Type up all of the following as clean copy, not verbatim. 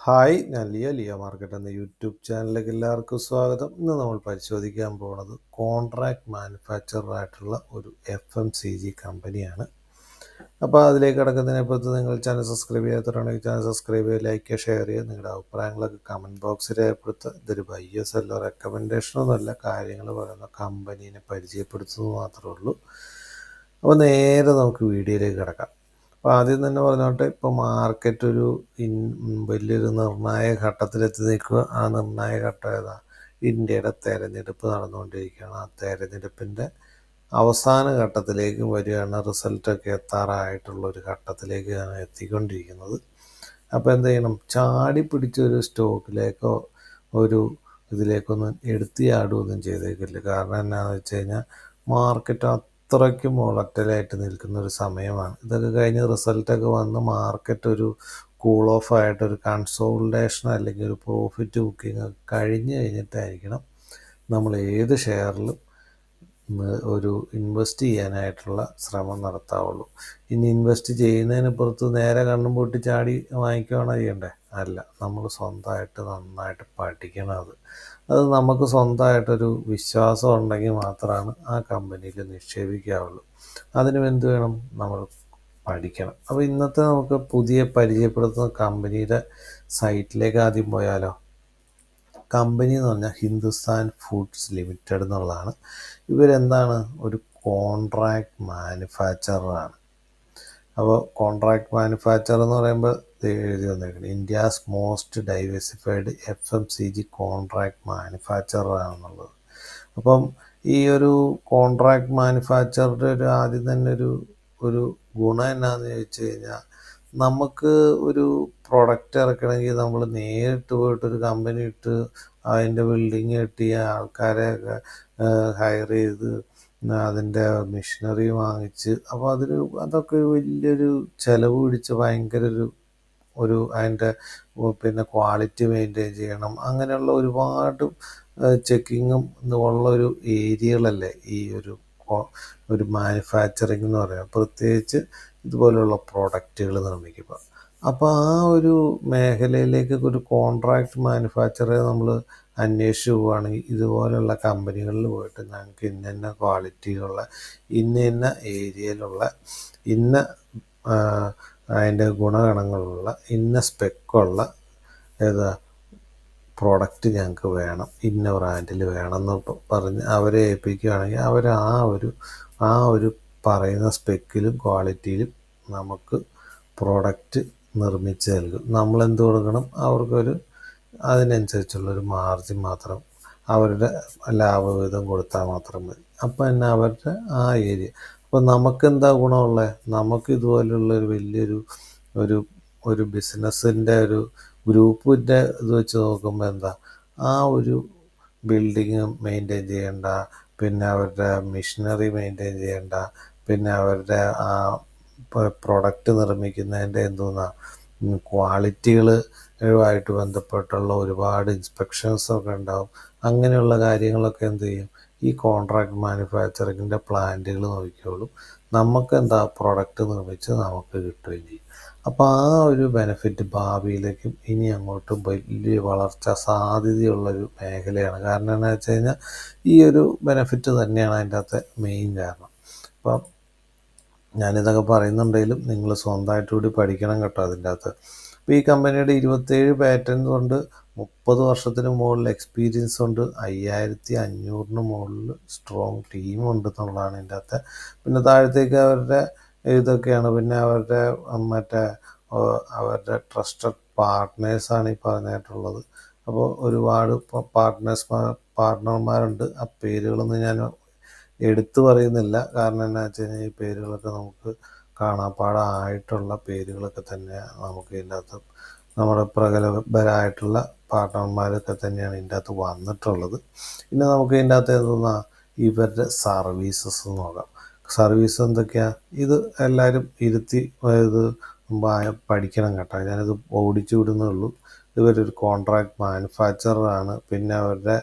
Hi, ഞാൻ Leo market എന്ന YouTube ചാനലിലേക്ക് എല്ലാവർക്കും സ്വാഗതം. ഇന്ന് നമ്മൾ പരിശോധിക്കാൻ പോകുന്നത് കോൺട്രാക്ട് മാനുഫാക്ചറർ ആയിട്ടുള്ള ഒരു FMCG കമ്പനിയാണ്. അപ്പോൾ അതിലേക്ക് കിടക്കുന്നതിനെപ്പറ്റി നിങ്ങൾ ചാനൽ സബ്സ്ക്രൈബ് ചെയ്യാത്തവരാണെങ്കിൽ ചാനൽ സബ്സ്ക്രൈബ് ചെയ്യുക, ലൈക്ക് ചെയ്യുക, ഷെയർ ചെയ്യുക. നിങ്ങളുടെ അഭിപ്രായങ്ങളൊക്കെ കമൻറ്റ് ബോക്സിൽ രേഖപ്പെടുത്തുക. ഇതൊരു ബയ്യേഴ്സ് അല്ല, റെക്കമെൻഡേഷനൊന്നുമല്ല, കാര്യങ്ങൾ പറയുന്ന കമ്പനീനെ പരിചയപ്പെടുത്തുന്നത് മാത്രമേ ഉള്ളൂ. അപ്പോൾ നേരെ നമുക്ക് വീഡിയോയിലേക്ക് കിടക്കാം. അപ്പോൾ ആദ്യം തന്നെ പറഞ്ഞോട്ടെ, ഇപ്പോൾ മാർക്കറ്റ് ഒരു വലിയൊരു നിർണായക ഘട്ടത്തിലെത്തി നിൽക്കുക. ആ നിർണായക ഘട്ടം ഏതാ? ഇന്ത്യയുടെ തെരഞ്ഞെടുപ്പ് നടന്നുകൊണ്ടിരിക്കുകയാണ്. ആ തെരഞ്ഞെടുപ്പിൻ്റെ അവസാന ഘട്ടത്തിലേക്ക് വരികയാണ്. റിസൾട്ടൊക്കെ എത്താറായിട്ടുള്ളൊരു ഘട്ടത്തിലേക്കാണ് എത്തിക്കൊണ്ടിരിക്കുന്നത്. അപ്പോൾ എന്ത് ചെയ്യണം? ചാടി പിടിച്ചൊരു സ്റ്റോക്കിലേക്കോ ഒരു ഇതിലേക്കൊന്നും എടുത്ത് ചാടുകയൊന്നും ചെയ്തേക്കില്ല. കാരണം എന്നാന്ന് വെച്ച് കഴിഞ്ഞാൽ മാർക്കറ്റ് അത്രയ്ക്കും വോളറ്റൈലായിട്ട് നിൽക്കുന്ന ഒരു സമയമാണ്. ഇതൊക്കെ കഴിഞ്ഞ് റിസൾട്ടൊക്കെ വന്ന് മാർക്കറ്റ് ഒരു കൂൾ ഓഫ് ആയിട്ടൊരു കൺസോളിഡേഷൻ അല്ലെങ്കിൽ ഒരു പ്രോഫിറ്റ് ബുക്കിംഗ് കഴിഞ്ഞ് കഴിഞ്ഞിട്ടായിരിക്കണം നമ്മൾ ഏത് ഷെയറിലും ഒരു ഇൻവെസ്റ്റ് ചെയ്യാനായിട്ടുള്ള ശ്രമം നടത്താവുള്ളൂ. ഇനി ഇൻവെസ്റ്റ് ചെയ്യുന്നതിന് പുറത്ത് നേരെ കണ്ണും പൂട്ടി ചാടി വാങ്ങിക്കുകയാണോ ചെയ്യണ്ടേ? അല്ല, നമ്മൾ സ്വന്തമായിട്ട് നന്നായിട്ട് പഠിക്കണം. അത് നമുക്ക് സ്വന്തമായിട്ടൊരു വിശ്വാസം ഉണ്ടെങ്കിൽ മാത്രമാണ് ആ കമ്പനിയിൽ നിക്ഷേപിക്കാവുള്ളൂ. അതിനും എന്ത് വേണം? നമ്മൾ പഠിക്കണം. അപ്പോൾ ഇന്നത്തെ നമുക്ക് പുതിയ പരിചയപ്പെടുത്തുന്ന കമ്പനിയുടെ സൈറ്റിലേക്ക് ആദ്യം പോയാലോ. കമ്പനി എന്ന് പറഞ്ഞാൽ ഹിന്ദുസ്ഥാൻ ഫുഡ്സ് ലിമിറ്റഡ് എന്നുള്ളതാണ്. ഇവരെന്താണ്? ഒരു കോൺട്രാക്ട് മാനുഫാക്ചറാണ്. അപ്പോൾ കോൺട്രാക്ട് മാനുഫാക്ചർ എന്ന് പറയുമ്പോൾ എഴുതി വന്നേക്കുന്നത് India's most diversified FMCG contract മാനുഫാക്ചറാണെന്നുള്ളത്. അപ്പം ഈ ഒരു കോൺട്രാക്ട് മാനുഫാക്ചറുടെ ഒരു ആദ്യം തന്നെ ഒരു ഗുണം എന്നാന്ന് ചോദിച്ചു കഴിഞ്ഞാൽ, നമുക്ക് ഒരു പ്രൊഡക്റ്റ് ഇറക്കണമെങ്കിൽ നമ്മൾ നേരിട്ട് പോയിട്ടൊരു കമ്പനി ഇട്ട് അതിൻ്റെ ബിൽഡിങ് കെട്ടി ആൾക്കാരെ ഹയർ ചെയ്ത് അതിൻ്റെ മെഷീനറി വാങ്ങിച്ച്, അപ്പോൾ അതൊക്കെ വലിയൊരു ചിലവ് പിടിച്ച് ഭയങ്കര അതിൻ്റെ പിന്നെ ക്വാളിറ്റി മെയിൻറ്റെയിൻ ചെയ്യണം. അങ്ങനെയുള്ള ഒരുപാട് ചെക്കിങ്ങും ഉള്ളൊരു ഏരിയകളല്ലേ ഈ ഒരു മാനുഫാക്ചറിങ് എന്ന് പറയുന്നത്, പ്രത്യേകിച്ച് ഇതുപോലുള്ള പ്രോഡക്റ്റുകൾ നിർമ്മിക്കുക. അപ്പോൾ ആ ഒരു മേഖലയിലേക്ക് ഒരു കോൺട്രാക്ട് മാനുഫാക്ചറെ നമ്മൾ അന്വേഷിച്ച് പോവുകയാണെങ്കിൽ ഇതുപോലുള്ള കമ്പനികളിൽ പോയിട്ട് ഞങ്ങൾക്ക് ഇന്ന ക്വാളിറ്റിയിലുള്ള ഇന്ന ഏരിയയിലുള്ള ഇന്ന അതിൻ്റെ ഗുണഗണങ്ങളുള്ള ഇന്ന സ്പെക്കുള്ള പ്രോഡക്റ്റ് ഞങ്ങൾക്ക് വേണം, ഇന്ന ബ്രാൻഡിൽ വേണമെന്ന് പറഞ്ഞ് അവരെ ഏൽപ്പിക്കുകയാണെങ്കിൽ അവർ ആ ഒരു പറയുന്ന സ്പെക്കിലും ക്വാളിറ്റിയിലും നമുക്ക് പ്രോഡക്റ്റ് നിർമ്മിച്ച് നൽകും. നമ്മളെന്ത് കൊടുക്കണം? അതിനനുസരിച്ചുള്ളൊരു മാർജിൻ മാത്രം, അവരുടെ ലാഭവിഹിതം കൊടുത്താൽ മാത്രം മതി. അപ്പോൾ തന്നെ അവരുടെ ആ ഏരിയ. അപ്പോൾ നമുക്കെന്താ ഗുണമുള്ളത്? നമുക്ക് ഇതുപോലുള്ളൊരു വലിയൊരു ഒരു ബിസിനസ്സിൻ്റെ ഒരു ഗ്രൂപ്പിൻ്റെ ഇത് വെച്ച് നോക്കുമ്പോൾ എന്താ, ആ ഒരു ബിൽഡിങ് മെയിൻറ്റെയിൻ ചെയ്യേണ്ട, പിന്നെ അവരുടെ മെഷീനറി മെയിൻറ്റെയിൻ ചെയ്യേണ്ട, പിന്നെ അവരുടെ ആ പ്രൊഡക്റ്റ് നിർമ്മിക്കുന്നതിൻ്റെ ക്വാളിറ്റികളുമായിട്ട് ബന്ധപ്പെട്ടുള്ള ഒരുപാട് ഇൻസ്പെക്ഷൻസൊക്കെ ഉണ്ടാവും. അങ്ങനെയുള്ള കാര്യങ്ങളൊക്കെ എന്ത് ചെയ്യും? ഈ കോൺട്രാക്ട് മാനുഫാക്ചറിങ്ങിൻ്റെ പ്ലാന്റുകൾ നോക്കിക്കോളും. നമുക്കെന്താ പ്രൊഡക്റ്റ് നിർമ്മിച്ച് നമുക്ക് കിട്ടുകയും ചെയ്യും. അപ്പോൾ ആ ഒരു ബെനിഫിറ്റ് ഭാവിയിലേക്കും ഇനി അങ്ങോട്ടും വലിയ വളർച്ച സാധ്യതയുള്ളൊരു മേഖലയാണ്. കാരണം എന്താണെന്ന് വെച്ച് കഴിഞ്ഞാൽ ഈ ഒരു ബെനിഫിറ്റ് തന്നെയാണ് അതിൻ്റെ അകത്തെ മെയിൻ കാരണം. അപ്പം ഞാനിതൊക്കെ പറയുന്നുണ്ടെങ്കിലും നിങ്ങൾ സ്വന്തമായിട്ട് കൂടി പഠിക്കണം കേട്ടോ അതിൻ്റെ അകത്ത്. അപ്പോൾ ഈ കമ്പനിയുടെ 27 പാറ്റൻസ് ഉണ്ട്, 30 വർഷത്തിന് മുകളിൽ എക്സ്പീരിയൻസ് ഉണ്ട്, 5500 മുകളിൽ സ്ട്രോങ് ടീമുണ്ട് എന്നുള്ളതാണ് ഇതിൻ്റെ അകത്ത്. പിന്നെ താഴത്തേക്ക് അവരുടെ ഇതൊക്കെയാണ്. പിന്നെ അവരുടെ ട്രസ്റ്റഡ് പാർട്ട്നേഴ്സാണ് ഈ പറഞ്ഞിട്ടുള്ളത്. അപ്പോൾ ഒരുപാട് പാർട്ട്ണർമാരുണ്ട്. ആ പേരുകളൊന്നും ഞാൻ എടുത്തു പറയുന്നില്ല. കാരണം എന്താ വെച്ച് കഴിഞ്ഞാൽ ഈ പേരുകളൊക്കെ നമുക്ക് കാണാപ്പാടായിട്ടുള്ള പേരുകളൊക്കെ തന്നെ നമുക്ക് ഇതിൻ്റെ അകത്ത് നമ്മുടെ പ്രഗത്ഭരായിട്ടുള്ള പാർട്ട്ണർമാരൊക്കെ തന്നെയാണ് ഇതിൻ്റെ അകത്ത് വന്നിട്ടുള്ളത്. പിന്നെ നമുക്ക് ഇതിൻ്റെ അകത്ത് ഇവരുടെ സർവീസസ് നോക്കാം. സർവീസ് എന്തൊക്കെയാണ്? ഇത് എല്ലാവരും ഇരുത്തി പഠിക്കണം കേട്ടോ. ഞാനിത് ഓടിച്ചു വിടുന്നേ ഉള്ളൂ. ഇവരൊരു കോൺട്രാക്ട് മാനുഫാക്ചറാണ്. പിന്നെ അവരുടെ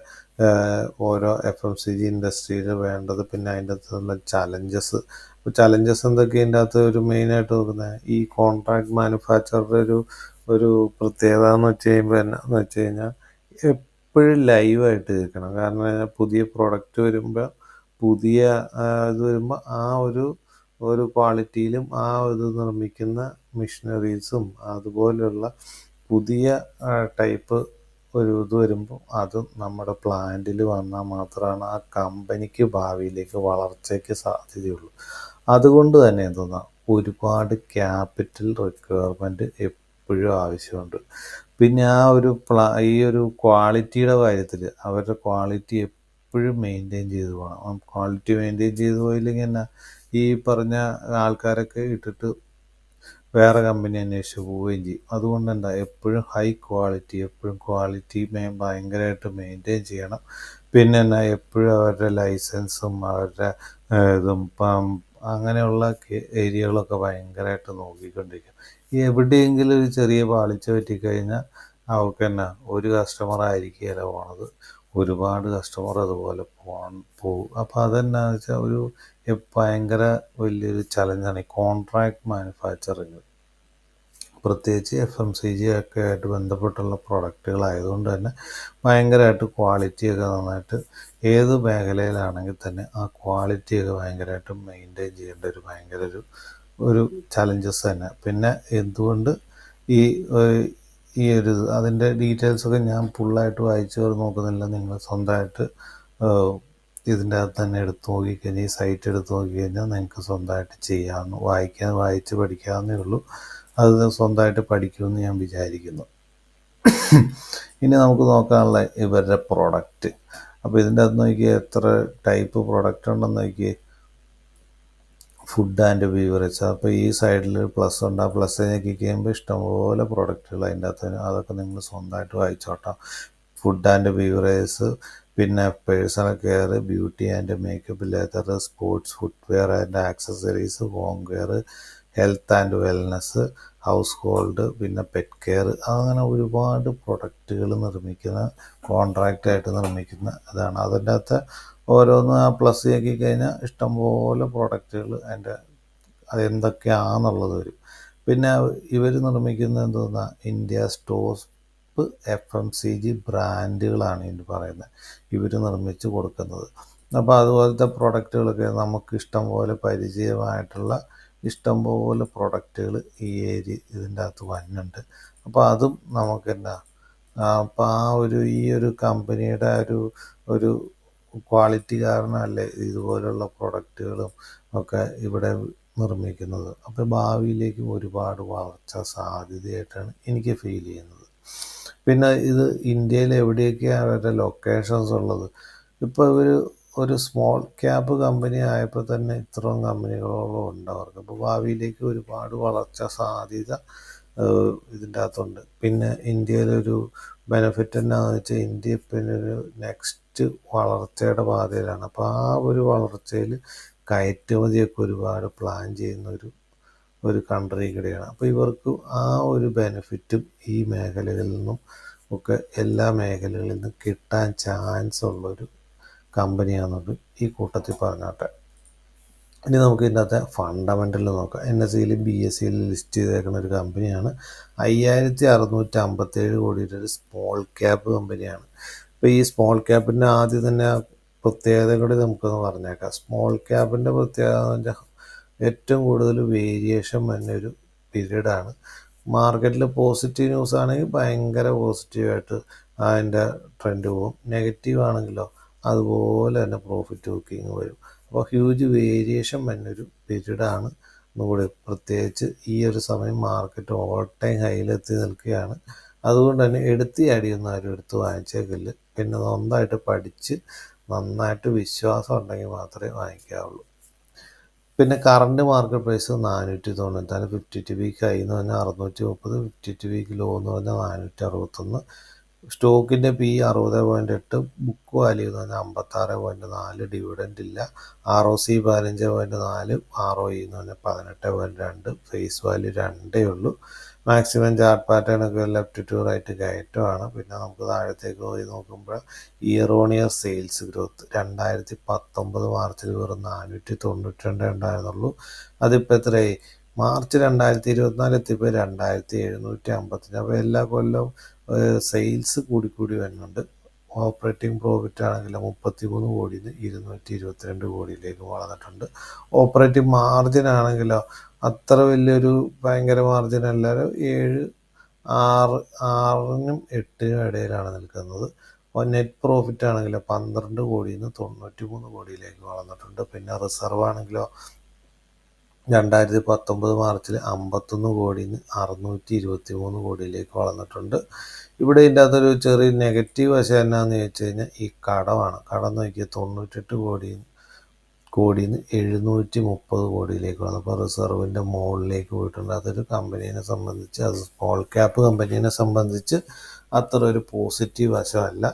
ഓരോ FMCG ഇൻഡസ്ട്രിയിൽ വേണ്ടത്, പിന്നെ അതിൻ്റെ അകത്തുള്ള ചലഞ്ചസ് എന്തൊക്കെയാണ് ഇതിൻ്റെ അകത്ത് ഒരു മെയിനായിട്ട് നോക്കുന്നത്? ഈ കോൺട്രാക്ട് മാനുഫാക്ചറുടെ ഒരു പ്രത്യേകത എന്ന് വെച്ച് കഴിയുമ്പോൾ എന്നാന്ന് വെച്ച് കഴിഞ്ഞാൽ എപ്പോഴും ലൈവായിട്ട് നിൽക്കണം. കാരണം പുതിയ പ്രൊഡക്റ്റ് വരുമ്പോൾ പുതിയ ഇത് വരുമ്പോൾ ആ ഒരു ക്വാളിറ്റിയിലും ആ ഇത് നിർമ്മിക്കുന്ന മെഷീനറീസും അതുപോലെയുള്ള പുതിയ ടൈപ്പ് ഒരു ഇത് വരുമ്പോൾ അതും നമ്മുടെ പ്ലാന്റിൽ വന്നാൽ മാത്രമാണ് ആ കമ്പനിക്ക് ഭാവിയിലേക്ക് വളർച്ചയ്ക്ക് സാധ്യതയുള്ളൂ. അതുകൊണ്ട് തന്നെ എന്തെന്നാൽ ഒരുപാട് ക്യാപിറ്റൽ റിക്വയർമെൻറ്റ് എപ്പോഴും ആവശ്യമുണ്ട്. പിന്നെ ആ ഒരു ഈ ഒരു ക്വാളിറ്റിയുടെ കാര്യത്തിൽ അവരുടെ ക്വാളിറ്റി എപ്പോഴും മെയിൻറ്റെയിൻ ചെയ്ത് പോകണം. ക്വാളിറ്റി മെയിൻറ്റെയിൻ ചെയ്ത് പോയില്ലെങ്കിൽ എന്നാ ഈ പറഞ്ഞ ആൾക്കാരൊക്കെ ഇട്ടിട്ട് വേറെ കമ്പനി അന്വേഷിച്ച് പോവുകയും ചെയ്യും. അതുകൊണ്ട് എന്താ എപ്പോഴും ഹൈ ക്വാളിറ്റി, എപ്പോഴും ക്വാളിറ്റി ഭയങ്കരമായിട്ട് മെയിൻറ്റെയിൻ ചെയ്യണം. പിന്നെ എന്നാ എപ്പോഴും അവരുടെ ലൈസൻസും അവരുടെ ഇതും അങ്ങനെയുള്ള ഏരിയകളൊക്കെ ഭയങ്കരമായിട്ട് നോക്കിക്കൊണ്ടിരിക്കും. എവിടെയെങ്കിലും ഒരു ചെറിയ പാളിച്ച പറ്റിക്കഴിഞ്ഞാൽ അവർക്ക് എന്നാ ഒരു കസ്റ്റമർ ആയിരിക്കുകയില്ല പോണത്, ഒരുപാട് കസ്റ്റമർ അതുപോലെ പോകും. അപ്പോൾ അതെന്നാന്ന് വെച്ചാൽ ഒരു ഭയങ്കര വലിയൊരു ചലഞ്ചാണ് ഈ കോൺട്രാക്ട് മാനുഫാക്ചറിങ്. പ്രത്യേകിച്ച് FMCG ഒക്കെ ആയിട്ട് ബന്ധപ്പെട്ടുള്ള പ്രൊഡക്റ്റുകളായതുകൊണ്ട് തന്നെ ഭയങ്കരമായിട്ട് ക്വാളിറ്റിയൊക്കെ നന്നായിട്ട് ഏത് മേഖലയിലാണെങ്കിൽ തന്നെ ആ ക്വാളിറ്റിയൊക്കെ ഭയങ്കരമായിട്ട് മെയിൻറ്റെയിൻ ചെയ്യേണ്ട ഒരു ഭയങ്കര ഒരു ചലഞ്ചസ് തന്നെ. പിന്നെ എന്തുകൊണ്ട് ഈ ഈ ഒരു അതിൻ്റെ ഡീറ്റെയിൽസൊക്കെ ഞാൻ ഫുള്ളായിട്ട് വായിച്ച് നോക്കുന്നില്ല. നിങ്ങൾ സ്വന്തമായിട്ട് ഇതിൻ്റെ അകത്ത് തന്നെ എടുത്ത് നോക്കിക്കഴിഞ്ഞാൽ ഈ സൈറ്റ് എടുത്ത് നോക്കിക്കഴിഞ്ഞാൽ നിങ്ങൾക്ക് സ്വന്തമായിട്ട് ചെയ്യാവുന്ന വായിച്ച് പഠിക്കാവുന്നേ ഉള്ളൂ. അത് സ്വന്തമായിട്ട് പഠിക്കുമെന്ന് ഞാൻ വിചാരിക്കുന്നു. ഇനി നമുക്ക് നോക്കാനുള്ള ഇവരുടെ പ്രൊഡക്റ്റ്. അപ്പോൾ ഇതിൻ്റെ അകത്ത് നോക്കിയാൽ എത്ര ടൈപ്പ് പ്രൊഡക്റ്റ് ഉണ്ടെന്ന് നോക്കിയേ. Food and beverage. അപ്പോൾ ഈ സൈഡിൽ പ്ലസ് ഉണ്ട്. ആ പ്ലസ് ഞെക്കി കഴിയുമ്പോൾ ഇഷ്ടംപോലെ പ്രൊഡക്റ്റുകൾ അതിൻ്റെ അകത്ത്, അതൊക്കെ നിങ്ങൾ സ്വന്തമായിട്ട് വായിച്ചോട്ടാം. ഫുഡ് ആൻഡ് ബീവറേജസ്, പിന്നെ personal care, beauty and makeup, leather, sports footwear and accessories, home care, health and wellness, house hold, പിന്നെ പെറ്റ് കെയർ, അങ്ങനെ ഒരുപാട് പ്രൊഡക്റ്റുകൾ നിർമ്മിക്കുന്ന കോൺട്രാക്റ്റായിട്ട് നിർമ്മിക്കുന്ന ഇതാണ്. അതിൻ്റെ അകത്ത് ഓരോന്ന് ആ പ്ലസ് ആക്കി കഴിഞ്ഞാൽ ഇഷ്ടംപോലെ പ്രൊഡക്റ്റുകൾ അതിൻ്റെ അതെന്തൊക്കെയാണെന്നുള്ളത് വരും. പിന്നെ ഇവർ നിർമ്മിക്കുന്നത് എന്തോന്നാ, ഇന്ത്യ ടോപ്പ് FMCG ബ്രാൻഡുകളാണ് ഇതിന് പറയുന്നത് ഇവർ നിർമ്മിച്ച് കൊടുക്കുന്നത്. അപ്പോൾ അതുപോലത്തെ പ്രൊഡക്റ്റുകളൊക്കെ നമുക്ക് ഇഷ്ടംപോലെ പരിചയമായിട്ടുള്ള ഇഷ്ടംപോലെ പ്രൊഡക്റ്റുകൾ ഈ ഇതിൻ്റെ അകത്ത് വരുന്നുണ്ട്. അപ്പോൾ അതും നമുക്ക് എന്നാ അപ്പോൾ ഈ ഒരു കമ്പനിയുടെ ഒരു ക്വാളിറ്റി കാരണമല്ലേ ഇതുപോലുള്ള പ്രൊഡക്റ്റുകളും ഒക്കെ ഇവിടെ നിർമ്മിക്കുന്നത്. അപ്പോൾ ഭാവിയിലേക്കും ഒരുപാട് വളർച്ച സാധ്യതയായിട്ടാണ് എനിക്ക് ഫീൽ ചെയ്യുന്നത്. പിന്നെ ഇത് ഇന്ത്യയിൽ എവിടെയൊക്കെയാണ് അവരുടെ ലൊക്കേഷൻസ് ഉള്ളത്. ഇപ്പോൾ ഒരു സ്മോൾ ക്യാപ്പ് കമ്പനി ആയപ്പോൾ തന്നെ ഇത്രയും കമ്പനികളോളം ഉണ്ട് അവർക്ക്. അപ്പോൾ ഭാവിയിലേക്ക് ഒരുപാട് വളർച്ച സാധ്യത ഇതിൻ്റെ അകത്തുണ്ട്. പിന്നെ ഇന്ത്യയിലൊരു ബെനിഫിറ്റ് എന്നാന്ന് വെച്ചാൽ ഇന്ത്യ പിന്നെ ഒരു നെക്സ്റ്റ് വളർച്ചയുടെ പാതയിലാണ്. അപ്പോൾ ആ ഒരു വളർച്ചയിൽ കയറ്റുമതിയൊക്കെ ഒരുപാട് പ്ലാൻ ചെയ്യുന്ന ഒരു കൺട്രി കൂടെയാണ്. അപ്പോൾ ഇവർക്ക് ആ ഒരു ബെനിഫിറ്റും ഈ മേഖലകളിൽ നിന്നും ഒക്കെ എല്ലാ മേഖലകളിൽ നിന്നും കിട്ടാൻ ചാൻസ് ഉള്ളൊരു കമ്പനിയാണെന്നത് ഈ കൂട്ടത്തിൽ പറഞ്ഞാട്ടെ. ഇനി നമുക്ക് ഇതിനകത്തെ ഫണ്ടമെൻ്റൽ നോക്കാം. NSEയിൽ BSEയിൽ ലിസ്റ്റ് ചെയ്തേക്കുന്ന ഒരു കമ്പനിയാണ്. 5657 കോടിയുടെ ഒരു സ്മോൾ ക്യാപ്പ് കമ്പനിയാണ്. ഇപ്പോൾ ഈ സ്മോൾ ക്യാപ്പിൻ്റെ ആദ്യം തന്നെ പ്രത്യേകത കൂടി നമുക്കൊന്ന് പറഞ്ഞേക്കാം. സ്മോൾ ക്യാപ്പിൻ്റെ പ്രത്യേകത എന്ന് വെച്ചാൽ ഏറ്റവും കൂടുതൽ വേരിയേഷൻ വരുന്ന ഒരു പീരീഡാണ്. മാർക്കറ്റിൽ പോസിറ്റീവ് ന്യൂസ് ആണെങ്കിൽ ഭയങ്കര പോസിറ്റീവായിട്ട് അതിൻ്റെ ട്രെൻഡ് പോകും. നെഗറ്റീവ് ആണെങ്കിലോ അതുപോലെ തന്നെ പ്രോഫിറ്റ് ബുക്കിങ് വരും. അപ്പോൾ ഹ്യൂജ് വേരിയേഷൻ വരുന്നൊരു പീരീഡാണ് ഒന്നുകൂടി. പ്രത്യേകിച്ച് ഈ ഒരു സമയം മാർക്കറ്റ് ഓൾ ടൈം ഹൈയിലെത്തി നിൽക്കുകയാണ്. അതുകൊണ്ട് തന്നെ എടുത്ത് ചാടിയൊന്നും ആരും എടുത്ത് വാങ്ങിച്ചേക്കില്ല. പിന്നെ നന്നായിട്ട് പഠിച്ച് നന്നായിട്ട് വിശ്വാസം ഉണ്ടെങ്കിൽ മാത്രമേ വാങ്ങിക്കാവുള്ളൂ. പിന്നെ current market price 494, 52 week high എന്ന് പറഞ്ഞാൽ 630, 52 വീക്ക് ലോ എന്ന് പറഞ്ഞാൽ 461, സ്റ്റോക്കിൻ്റെ PE 60.8, ബുക്ക് വാല്യൂ എന്ന് പറഞ്ഞാൽ 56.4, ഡിവിഡൻഡ് ഇല്ല, ROC 15.4, ROE എന്ന് പറഞ്ഞാൽ 18.2, ഫേസ് വാല്യൂ 2 ഉള്ളൂ. മാക്സിമം ചാർട്ട് പാറ്റേൺ ഒക്കെ ലെഫ്റ്റ് ടു റൈറ്റ് കയറ്റമാണ്. പിന്നെ നമുക്ക് താഴത്തേക്ക് പോയി നോക്കുമ്പോൾ year on year sales growth 2019 മാർച്ചിൽ വെറും 492 ഉണ്ടായിരുന്നുള്ളൂ. അതിപ്പോൾ എത്രയായി, മാർച്ച് 2024 എത്തിയപ്പോൾ 2755. അപ്പോൾ എല്ലാ കൊല്ലവും സെയിൽസ് കൂടി വരുന്നുണ്ട്. ഓപ്പറേറ്റിംഗ് പ്രോഫിറ്റ് ആണെങ്കിൽ 33 കോടിയിൽ നിന്ന് 222 കോടിയിലേക്ക് വളർന്നിട്ടുണ്ട്. ഓപ്പറേറ്റിംഗ് മാർജിൻ ആണെങ്കിലോ അത്ര വലിയൊരു ഭയങ്കര മാർജിൻ അല്ലാതെ 6നും 8നും ഇടയിലാണ് നിൽക്കുന്നത്. അപ്പോൾ നെറ്റ് പ്രോഫിറ്റ് ആണെങ്കിലോ 12 കോടിയിൽ നിന്ന് 93 കോടിയിലേക്ക് വളർന്നിട്ടുണ്ട്. പിന്നെ റിസർവ് ആണെങ്കിലോ 2019 മാർച്ചിൽ 51 കോടിയിൽ നിന്ന് 623 കോടിയിലേക്ക് വളർന്നിട്ടുണ്ട്. ഇവിടെ ഇതിൻ്റെ അകത്തൊരു ചെറിയ നെഗറ്റീവ് വശം എന്നാന്ന് ചോദിച്ചു കഴിഞ്ഞാൽ ഈ കടമാണ്. കടം നോക്കിയാൽ 98 കോടിയിൽ നിന്ന് 730 കോടിയിലേക്ക് വന്നു. അപ്പോൾ റിസർവിൻ്റെ മുകളിലേക്ക് പോയിട്ടുണ്ട്. അതൊരു കമ്പനീനെ സംബന്ധിച്ച്, അത് സ്മോൾ ക്യാപ്പ് കമ്പനീനെ സംബന്ധിച്ച് അത്ര ഒരു പോസിറ്റീവ് വശമല്ല.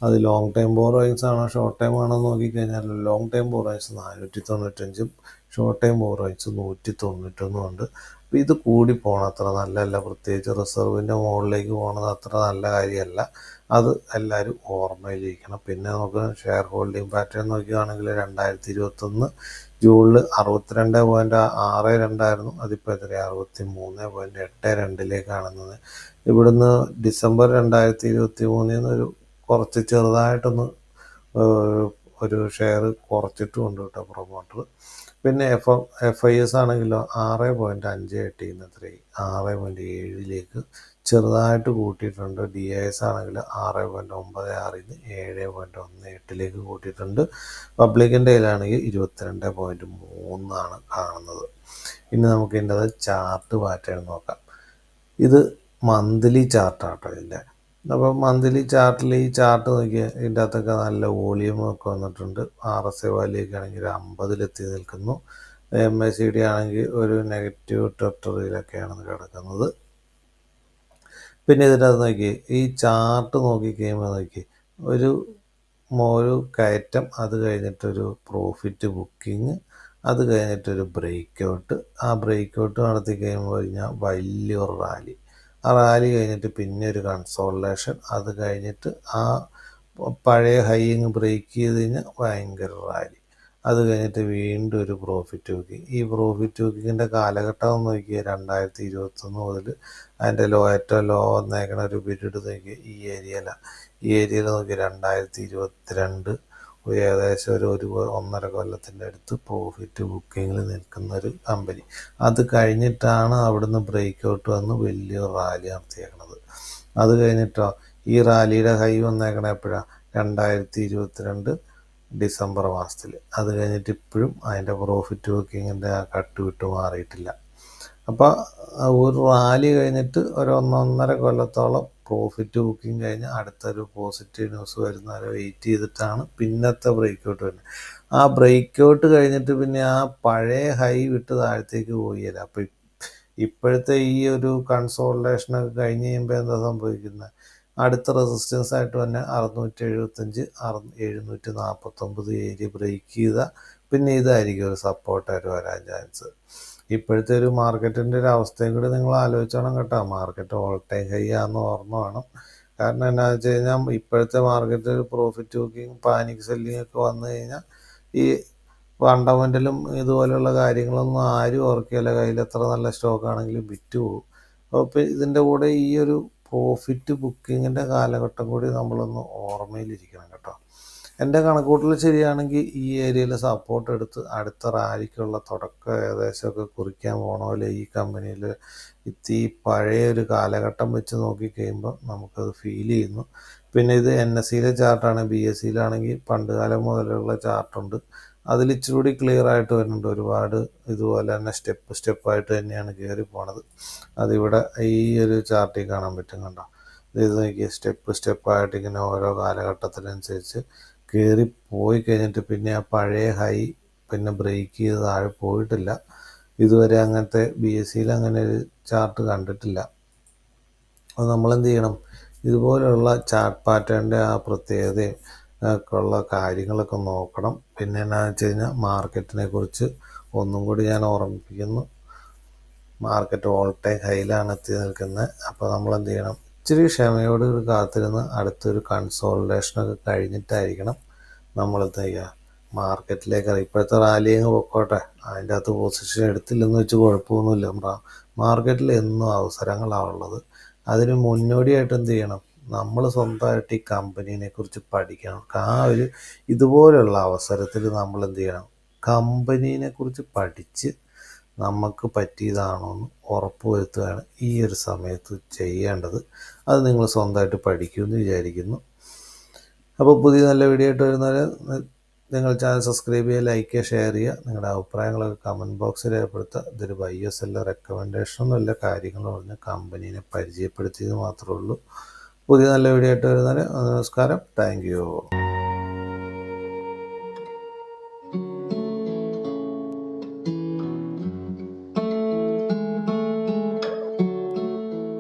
അത് ലോങ് ടൈം ബോറോയിങ്സ് ആണോ ഷോർട്ട് ടൈം ആണോ നോക്കിക്കഴിഞ്ഞാൽ long time borrowings 495, short time borrowings 191 ഉണ്ട്. അപ്പോൾ ഇത് കൂടി പോകണം അത്ര നല്ലതല്ല. പ്രത്യേകിച്ച് റിസർവിൻ്റെ മുകളിലേക്ക് പോകുന്നത് അത്ര നല്ല കാര്യമല്ല. അത് എല്ലാവരും ഓർമ്മയിലിരിക്കണം. പിന്നെ നമുക്ക് ഷെയർ ഹോൾഡിംഗ് പാറ്റേൺ നോക്കുകയാണെങ്കിൽ 2021 ജൂണിൽ 62.62 അതിപ്പോൾ എത്ര 63.82 ഇവിടുന്ന് ഡിസംബർ 2023 ഒരു കുറച്ച് ചെറുതായിട്ടൊന്ന് ഒരു ഷെയർ കുറച്ചിട്ടുമുണ്ട് കേട്ടോ പ്രൊമോട്ടർ. പിന്നെ FIS ആണെങ്കിലോ 6.58 എത്രയായി 6.7 ചെറുതായിട്ട് കൂട്ടിയിട്ടുണ്ട്. DIS ആണെങ്കിൽ 6.96 7.18 കൂട്ടിയിട്ടുണ്ട്. പബ്ലിക്കിൻ്റെ കയ്യിലാണെങ്കിൽ 22.3 കാണുന്നത്. ഇനി നമുക്ക് ഇതിൻ്റെ ചാർട്ട് പാറ്റേൺ നോക്കാം. ഇത് മന്ത്ലി ചാർട്ടാട്ടോ ഇതിൻ്റെ. അപ്പോൾ മന്ത്ലി ചാർട്ടിൽ ഈ ചാർട്ട് നോക്കിയാൽ ഇതിൻ്റെ അകത്തൊക്കെ നല്ല വോളിയമൊക്കെ വന്നിട്ടുണ്ട്. RSI വാല്യൊക്കെ ആണെങ്കിൽ 50 നിൽക്കുന്നു. MACD ആണെങ്കിൽ ഒരു നെഗറ്റീവ് ടെറിട്ടറിയിലൊക്കെയാണ് കിടക്കുന്നത്. പിന്നെ ഇതിൻ്റെ അകത്ത് നോക്കി ഈ ചാർട്ട് നോക്കിക്കഴിയുമ്പോൾ ഒരു കയറ്റം, അത് കഴിഞ്ഞിട്ടൊരു പ്രോഫിറ്റ് ബുക്കിങ്, അത് കഴിഞ്ഞിട്ടൊരു ബ്രേക്ക് ഔട്ട്. ആ ബ്രേക്ക് ഔട്ട് നടത്തി കഴിയുമ്പോൾ വലിയൊരു റാലി. ആ റാലി കഴിഞ്ഞിട്ട് പിന്നെ ഒരു കൺസോളിഡേഷൻ, അത് കഴിഞ്ഞിട്ട് ആ പഴയ ഹൈയിങ് ബ്രേക്ക് ചെയ്ത് കഴിഞ്ഞാൽ ഭയങ്കര റാലി, അത് കഴിഞ്ഞിട്ട് വീണ്ടും ഒരു പ്രോഫിറ്റ് ബുക്കിങ്. ഈ പ്രോഫിറ്റ് ബുക്കിങ്ങിൻ്റെ കാലഘട്ടം നോക്കിയാൽ 2021 മുതൽ അതിൻ്റെ ഏറ്റവും ലോ വന്നേക്കണ ഒരു പീരീഡ് നോക്കിയാൽ ഈ ഏരിയയിൽ നോക്കി 2022 ഏകദേശം ഒരു 1.5 കൊല്ലത്തിൻ്റെ അടുത്ത് പ്രോഫിറ്റ് ബുക്കിങ്ങിൽ നിൽക്കുന്ന ഒരു കമ്പനി. അത് കഴിഞ്ഞിട്ടാണ് അവിടുന്ന് ബ്രേക്ക് ഔട്ട് വന്ന് വലിയൊരു റാലി നടത്തിയേക്കണത്. അത് കഴിഞ്ഞിട്ടോ ഈ റാലിയുടെ ഹൈ വന്നേക്കണ എപ്പോഴാണ് 2022 ഡിസംബർ മാസത്തിൽ. അത് കഴിഞ്ഞിട്ട് ഇപ്പോഴും അതിൻ്റെ പ്രോഫിറ്റ് ബുക്കിങ്ങിൻ്റെ ആ കട്ട് വിട്ട് മാറിയിട്ടില്ല. അപ്പോൾ ഒരു റാലി കഴിഞ്ഞിട്ട് ഒരു 1.5 കൊല്ലത്തോളം പ്രോഫിറ്റ് ബുക്കിംഗ് കഴിഞ്ഞ് അടുത്തൊരു പോസിറ്റീവ് ന്യൂസ് വരുന്നവരെ വെയിറ്റ് ചെയ്തിട്ടാണ് പിന്നത്തെ ബ്രേക്ക് ഔട്ട് വരുന്നത്. ആ ബ്രേക്ക് ഔട്ട് കഴിഞ്ഞിട്ട് പിന്നെ ആ പഴയ ഹൈ വിട്ട് താഴത്തേക്ക് പോയില്ല. അപ്പോൾ ഇപ്പോഴത്തെ ഈ ഒരു കൺസോളിഡേഷനൊക്കെ കഴിഞ്ഞ് കഴിയുമ്പോൾ എന്താ സംഭവിക്കുന്നത്, അടുത്ത റെസിസ്റ്റൻസ് ആയിട്ട് തന്നെ 675 749 ഏരിയ ബ്രേക്ക് ചെയ്താൽ പിന്നെ ഇതായിരിക്കും ഒരു സപ്പോർട്ടായിട്ട് വരാൻ ചാൻസ്. ഇപ്പോഴത്തെ ഒരു മാർക്കറ്റിൻ്റെ ഒരു അവസ്ഥയും കൂടി നിങ്ങൾ ആലോചിച്ചോണം കേട്ടോ. മാർക്കറ്റ് ഓൾ ടൈം ഹൈ ആണെന്ന് ഓർമ്മ വേണം. കാരണം എന്താണെന്ന് വെച്ച് കഴിഞ്ഞാൽ ഇപ്പോഴത്തെ മാർക്കറ്റിൽ പ്രോഫിറ്റ് ബുക്കിംഗ് പാനിക് സെല്ലിംഗ് ഒക്കെ വന്നു കഴിഞ്ഞാൽ ഈ ഫണ്ടമെൻ്റലും ഇതുപോലെയുള്ള കാര്യങ്ങളൊന്നും ആരും ഓർക്കുകയില്ല. കയ്യിൽ എത്ര നല്ല സ്റ്റോക്ക് ആണെങ്കിലും വിറ്റ് പോകും. അപ്പോൾ ഇതിൻ്റെ കൂടെ ഈ ഒരു പ്രോഫിറ്റ് ബുക്കിങ്ങിൻ്റെ കാലഘട്ടം കൂടി നമ്മളൊന്ന് ഓർമ്മയിലിരിക്കണം കേട്ടോ. എൻ്റെ കണക്കൂട്ടൽ ശരിയാണെങ്കിൽ ഈ ഏരിയയിൽ സപ്പോർട്ട് എടുത്ത് അടുത്ത റാലിക്കുള്ള തുടക്കം ഏകദേശമൊക്കെ കുറിക്കാൻ പോണ പോലെ ഈ കമ്പനിയിൽ ഈ പഴയ ഒരു കാലഘട്ടം വെച്ച് നോക്കിക്കഴിയുമ്പോൾ നമുക്കത് ഫീൽ ചെയ്യുന്നു. പിന്നെ ഇത് NSEയിലെ ചാർട്ടാണ്. BSEയിലാണെങ്കിൽ പണ്ട് കാലം മുതലുള്ള ചാർട്ടുണ്ട്. അതിൽ ഇച്ചിരി കൂടി ക്ലിയർ ആയിട്ട് വരുന്നുണ്ട്. ഒരുപാട് ഇതുപോലെ തന്നെ സ്റ്റെപ്പായിട്ട് തന്നെയാണ് കയറി പോണത്. അതിവിടെ ഈ ഒരു ചാർട്ടിൽ കാണാൻ പറ്റും കണ്ടോ. ഇത് നോക്കിയാൽ സ്റ്റെപ്പായിട്ട് ഇങ്ങനെ ഓരോ കാലഘട്ടത്തിനനുസരിച്ച് കയറി പോയി കഴിഞ്ഞിട്ട് പിന്നെ ആ പഴയ ഹൈ പിന്നെ ബ്രേക്ക് ചെയ്ത് താഴെ പോയിട്ടില്ല. ഇതുവരെ അങ്ങനത്തെ BSEയിൽ അങ്ങനെ ഒരു ചാർട്ട് കണ്ടിട്ടില്ല. അത് നമ്മളെന്ത് ചെയ്യണം, ഇതുപോലെയുള്ള ചാർട്ട് പാറ്റേണിൻ്റെ ആ പ്രത്യേകതയും ഒക്കെ ഉള്ള കാര്യങ്ങളൊക്കെ നോക്കണം. പിന്നെ എന്നാന്ന് വെച്ച് കഴിഞ്ഞാൽ മാർക്കറ്റിനെ കുറിച്ച് ഒന്നും കൂടി ഞാൻ ഓർമ്മിപ്പിക്കുന്നു. മാർക്കറ്റ് ഓൾ ടൈം ഹൈയിലാണ് എത്തി നിൽക്കുന്നത്. അപ്പോൾ നമ്മളെന്ത് ചെയ്യണം, ഇച്ചിരി ക്ഷമയോട് കാത്തിരുന്ന് അടുത്തൊരു കൺസോളിഡേഷനൊക്കെ കഴിഞ്ഞിട്ടായിരിക്കണം നമ്മളെന്ത് ചെയ്യുക മാർക്കറ്റിലേക്ക് ഇപ്പോഴത്തെ റാലി അങ്ങ് പൊക്കോട്ടെ, അതിൻ്റെ അകത്ത് പൊസിഷൻ എടുത്തില്ലെന്ന് വെച്ച് കുഴപ്പമൊന്നുമില്ല. മാർക്കറ്റിൽ എന്നും അവസരങ്ങളാണ് ഉള്ളത്. അതിന് മുന്നോടിയായിട്ട് എന്ത് ചെയ്യണം, നമ്മൾ സ്വന്തമായിട്ട് ഈ കമ്പനീനെ കുറിച്ച് പഠിക്കണം. ഇതുപോലുള്ള അവസരത്തിൽ നമ്മൾ എന്ത് ചെയ്യണം, കമ്പനീനെ കുറിച്ച് പഠിച്ച് നമുക്ക് പറ്റിയതാണോ എന്ന് ഉറപ്പ് വരുത്തുകയാണ് ഈ ഒരു സമയത്ത് ചെയ്യേണ്ടത്. അത് നിങ്ങൾ സ്വന്തമായിട്ട് പഠിക്കുമെന്ന് വിചാരിക്കുന്നു. അപ്പോൾ പുതിയ നല്ല വീഡിയോ ആയിട്ട് വരുന്നവരെ നിങ്ങൾ ചാനൽ സബ്സ്ക്രൈബ് ചെയ്യുക, ലൈക്ക് ചെയ്യുക, ഷെയർ ചെയ്യുക. നിങ്ങളുടെ അഭിപ്രായങ്ങളൊക്കെ കമൻറ്റ് ബോക്സിൽ രേഖപ്പെടുത്തുക. ഇതൊരു ബൈയോ സെല്ലർ റെക്കമെൻഡേഷനൊന്നും അല്ല, കാര്യങ്ങൾ പറഞ്ഞ് കമ്പനീനെ പരിചയപ്പെടുത്തിയത് മാത്രമേ ഉള്ളൂ. പുതിയ നല്ല വീഡിയോ ആയിട്ട് വരുന്നവരെ നമസ്കാരം. Thank you.